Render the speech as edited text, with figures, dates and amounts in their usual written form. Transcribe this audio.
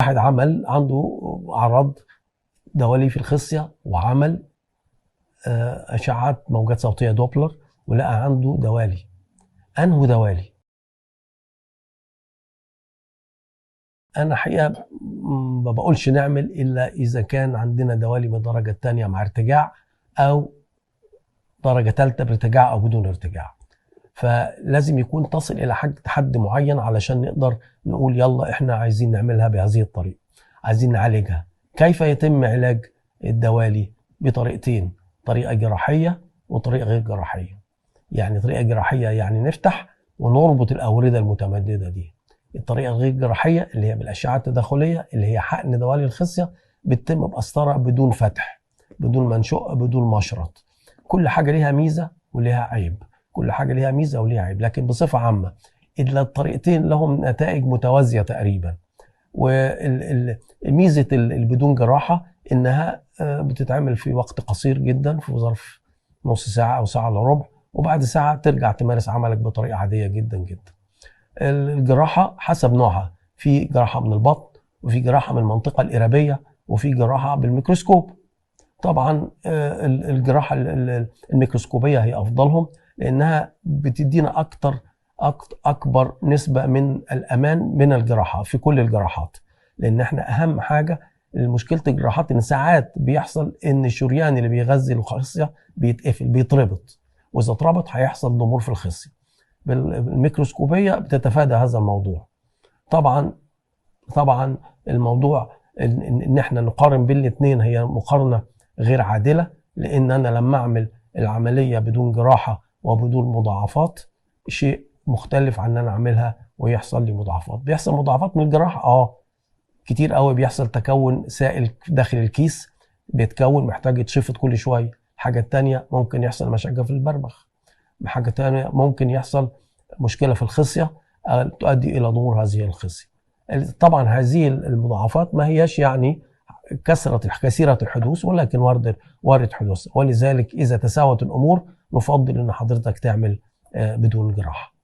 واحد عمل عنده أعراض دوالي في الخصية وعمل أشعات موجات صوتية دوبلر ولقى عنده دوالي. أنه دوالي أنا حقيقة ما بقولش نعمل إلا إذا كان عندنا دوالي من الدرجة الثانية مع ارتجاع أو درجة ثالثة بارتجاع أو بدون ارتجاع، فلازم يكون تصل إلى حد معين علشان نقدر نقول يلا إحنا عايزين نعملها بهذه الطريقة، عايزين نعالجها. كيف يتم علاج الدوالي؟ بطريقتين، طريقة جراحية وطريقة غير جراحية. يعني طريقة جراحية يعني نفتح ونربط الأوردة المتمددة دي. الطريقة الغير جراحية اللي هي بالأشعة التداخلية اللي هي حقن دوالي الخصية بتتم بقسطرة بدون فتح، بدون منشق، بدون مشرط. كل حاجة ليها ميزة وليها عيب، كل حاجة ليها ميزة وليها عيب، لكن بصفة عامة إلا الطريقتين لهم نتائج متوازية تقريبا. وميزة البدون جراحة إنها بتتعمل في وقت قصير جدا، في ظرف نص ساعة أو ساعة إلا ربع، وبعد ساعة ترجع تمارس عملك بطريقة عادية جدا جدا. الجراحة حسب نوعها، في جراحة من البطن، وفي جراحة من المنطقة الإرابية، وفي جراحة بالميكروسكوب. طبعا الجراحة الميكروسكوبية هي أفضلهم لأنها بتدينا أكبر نسبة من الأمان من الجراحة في كل الجراحات. لأن احنا أهم حاجة مشكلة الجراحات إن ساعات بيحصل إن الشريان اللي بيغذي الخصية بيتقفل، بيتربط، وإذا اتربط هيحصل ضمور في الخصية. بالميكروسكوبية بتتفادى هذا الموضوع. طبعا الموضوع إن احنا نقارن بين الاثنين هي مقارنة غير عادلة، لأن أنا لما أعمل العملية بدون جراحة وبدون مضاعفات شيء مختلف عن أن أنا أعملها ويحصل لي مضاعفات. بيحصل مضاعفات من الجراحة كتير قوي، بيحصل تكون سائل داخل الكيس بيتكون محتاج يتشفط كل شوية. حاجة تانية ممكن يحصل مشاكل في البربخ، حاجة تانية ممكن يحصل مشكلة في الخصية تؤدي إلى ضمور هذه الخصية. طبعا هذه المضاعفات ما هيش يعني كثيرة الحدوث، ولكن وارد حدوث، ولذلك إذا تساوت الأمور نفضل أن حضرتك تعمل بدون جراحة.